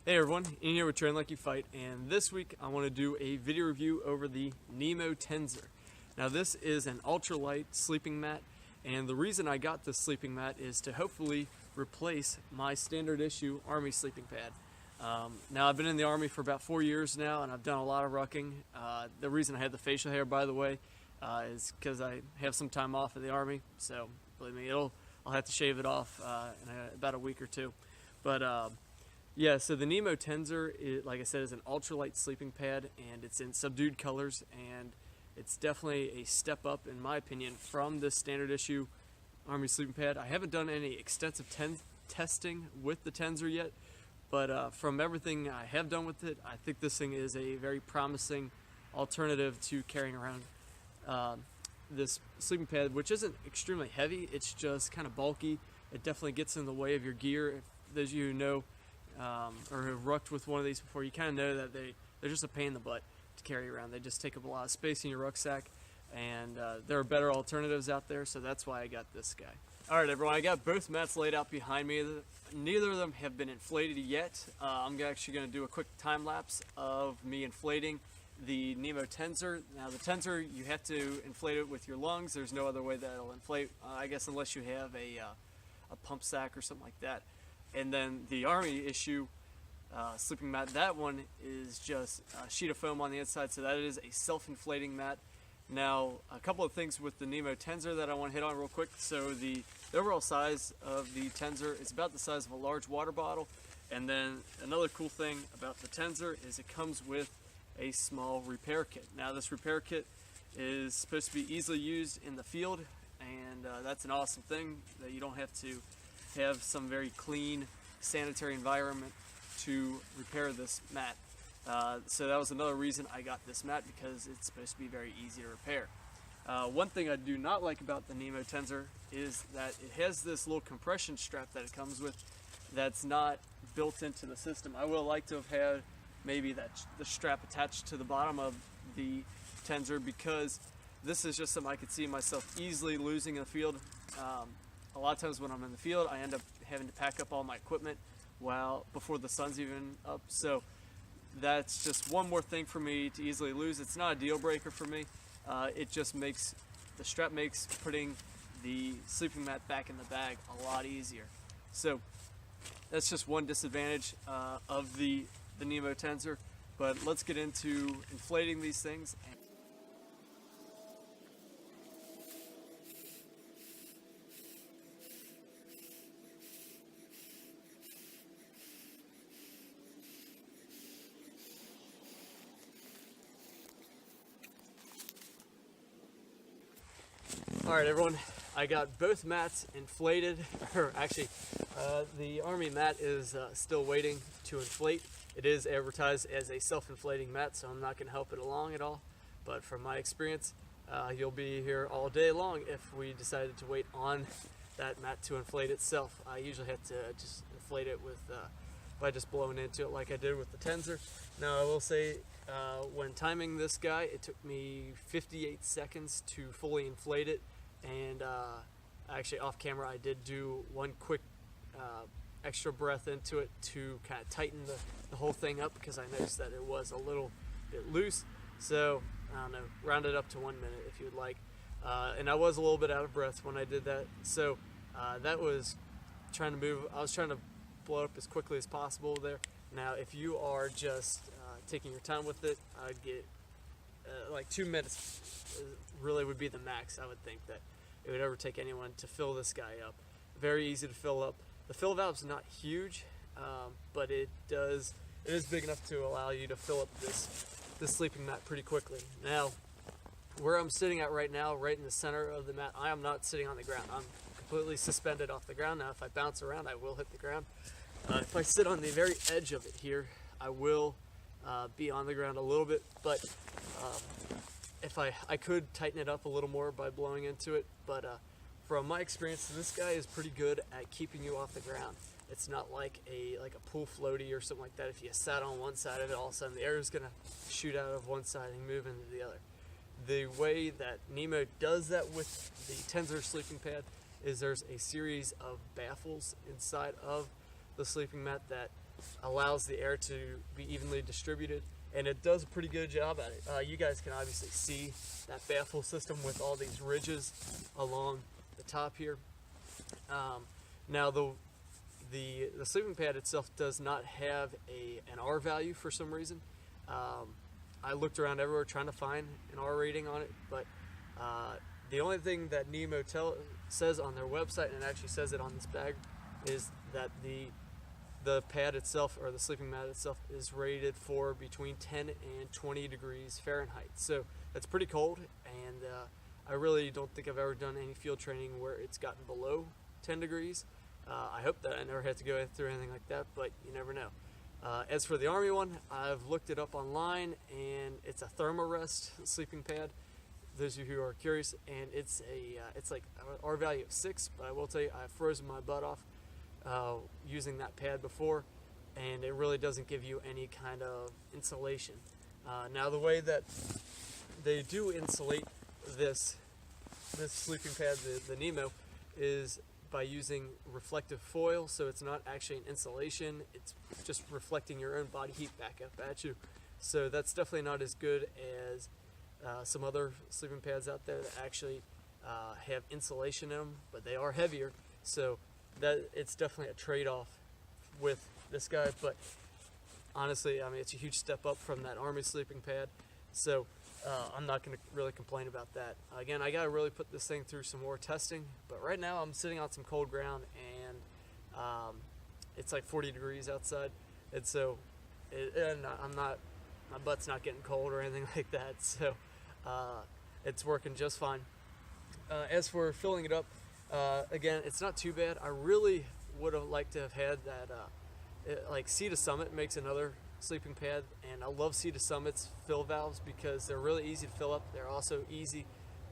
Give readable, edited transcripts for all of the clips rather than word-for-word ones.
Hey everyone, Ian here with Train Like You Fight, and this week I want to do a video review over the Nemo Tensor. Now this is an ultralight sleeping mat, and the reason I got this sleeping mat is to hopefully replace my standard issue Army sleeping pad. Now I've been in the Army for about 4 years now, and I've done a lot of rucking. The reason I had the facial hair, by the way, is because I have some time off of the Army, so believe me, I'll have to shave it off in about a week or two. But yeah, so the Nemo Tensor, like I said, is an ultralight sleeping pad, and it's in subdued colors, and it's definitely a step up, in my opinion, from this standard issue Army sleeping pad. I haven't done any extensive testing with the Tensor yet, but from everything I have done with it, I think this thing is a very promising alternative to carrying around this sleeping pad, which isn't extremely heavy. It's just kind of bulky. It definitely gets in the way of your gear. If those of you who know or have rucked with one of these before, you kind of know that they're just a pain in the butt to carry around. They just take up a lot of space in your rucksack, and there are better alternatives out there, so that's why I got this guy. Alright everyone, I got both mats laid out behind me. Neither of them have been inflated yet. I'm actually going to do a quick time lapse of me inflating the Nemo Tensor. Now the Tensor, you have to inflate it with your lungs. There's no other way that it'll inflate, I guess, unless you have a pump sack or something like that. And then the Army issue sleeping mat, that one is just a sheet of foam on the inside, so that is a self-inflating mat. Now, a couple of things with the Nemo Tensor that I want to hit on real quick. So the overall size of the Tensor is about the size of a large water bottle. And then another cool thing about the Tensor is it comes with a small repair kit. Now this repair kit is supposed to be easily used in the field, and that's an awesome thing, that you don't have to have some very clean sanitary environment to repair this mat. So that was another reason I got this mat, because it's supposed to be very easy to repair. One thing I do not like about the Nemo Tensor is that it has this little compression strap that it comes with that's not built into the system. I would like to have had maybe the strap attached to the bottom of the Tensor, because this is just something I could see myself easily losing in the field. A lot of times when I'm in the field, I end up having to pack up all my equipment before the sun's even up. So that's just one more thing for me to easily lose. It's not a deal breaker for me. It just makes the strap makes putting the sleeping mat back in the bag a lot easier. So that's just one disadvantage of the Nemo Tensor. But let's get into inflating these things. Alright everyone, I got both mats inflated, or actually the Army mat is still waiting to inflate. It is advertised as a self-inflating mat, so I'm not going to help it along at all, but from my experience, you'll be here all day long if we decided to wait on that mat to inflate itself. I usually have to just inflate it by just blowing into it like I did with the Tensor. Now I will say, when timing this guy, it took me 58 seconds to fully inflate it, and actually off camera I did do one quick extra breath into it to kind of tighten the whole thing up, because I noticed that it was a little bit loose. So I don't know, round it up to 1 minute if you'd like. And I was a little bit out of breath when I did that, so that was trying to move. I was trying to blow up as quickly as possible there. Now if you are just taking your time with it, I'd get like 2 minutes really would be the max. I would think that it would ever take anyone to fill this guy up. Very easy to fill up. The fill valve's not huge, but it is big enough to allow you to fill up this sleeping mat pretty quickly. Now, where I'm sitting at right now, right in the center of the mat, I am not sitting on the ground. I'm completely suspended off the ground. Now, if I bounce around, I will hit the ground. If I sit on the very edge of it here, I will be on the ground a little bit, but if I could tighten it up a little more by blowing into it, but from my experience, this guy is pretty good at keeping you off the ground. It's not like a pool floaty or something like that. If you sat on one side of it, all of a sudden the air is going to shoot out of one side and move into the other. The way that Nemo does that with the Tensor sleeping pad is there's a series of baffles inside of the sleeping mat that allows the air to be evenly distributed, and it does a pretty good job at it. You guys can obviously see that baffle system with all these ridges along the top here. Now the sleeping pad itself does not have an R value for some reason. I looked around everywhere trying to find an R rating on it, but the only thing that Nemo says on their website, and it actually says it on this bag, is that the pad itself, or the sleeping mat itself, is rated for between 10 and 20 degrees Fahrenheit. So that's pretty cold, and I really don't think I've ever done any field training where it's gotten below 10 degrees. I hope that I never had to go through anything like that, but you never know. As for the Army one, I've looked it up online, and it's a Thermarest sleeping pad. Those of you who are curious, and it's like an R value of 6, but I will tell you, I've frozen my butt off using that pad before, and it really doesn't give you any kind of insulation. Now the way that they do insulate this sleeping pad, the Nemo, is by using reflective foil, so it's not actually an insulation, it's just reflecting your own body heat back up at you. So that's definitely not as good as some other sleeping pads out there that actually have insulation in them, but they are heavier, so that it's definitely a trade-off with this guy. But honestly, I mean, it's a huge step up from that Army sleeping pad, so I'm not going to really complain about that. Again, I got to really put this thing through some more testing, but right now I'm sitting on some cold ground, and it's like 40 degrees outside, and so my butt's not getting cold or anything like that, so it's working just fine. As for filling it up, again, it's not too bad. I really would have liked to have had that, like Sea to Summit makes another sleeping pad, and I love Sea to Summit's fill valves because they're really easy to fill up. They're also easy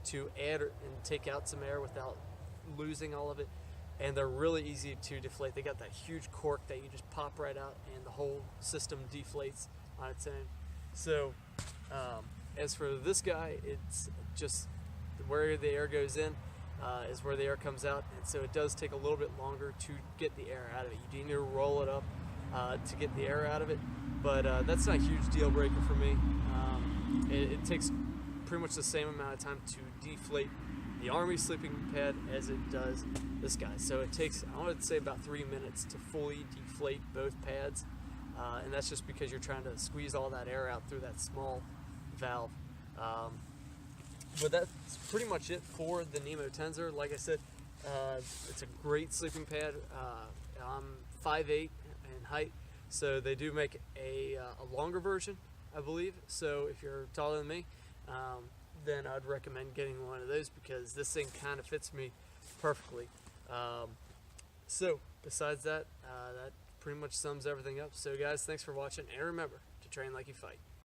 to add and take out some air without losing all of it, and they're really easy to deflate. They got that huge cork that you just pop right out, and the whole system deflates on its own. So as for this guy, it's just where the air goes in is where the air comes out, and so it does take a little bit longer to get the air out of it. You do need to roll it up to get the air out of it, but that's not a huge deal breaker for me. It takes pretty much the same amount of time to deflate the Army sleeping pad as it does this guy. So it takes, I want to say, about 3 minutes to fully deflate both pads, and that's just because you're trying to squeeze all that air out through that small valve. But that's pretty much it for the Nemo Tensor. Like I said, it's a great sleeping pad. I'm 5'8" in height, so they do make a longer version, I believe. So if you're taller than me, then I'd recommend getting one of those because this thing kind of fits me perfectly. So besides that, that pretty much sums everything up. So guys, thanks for watching, and remember to train like you fight.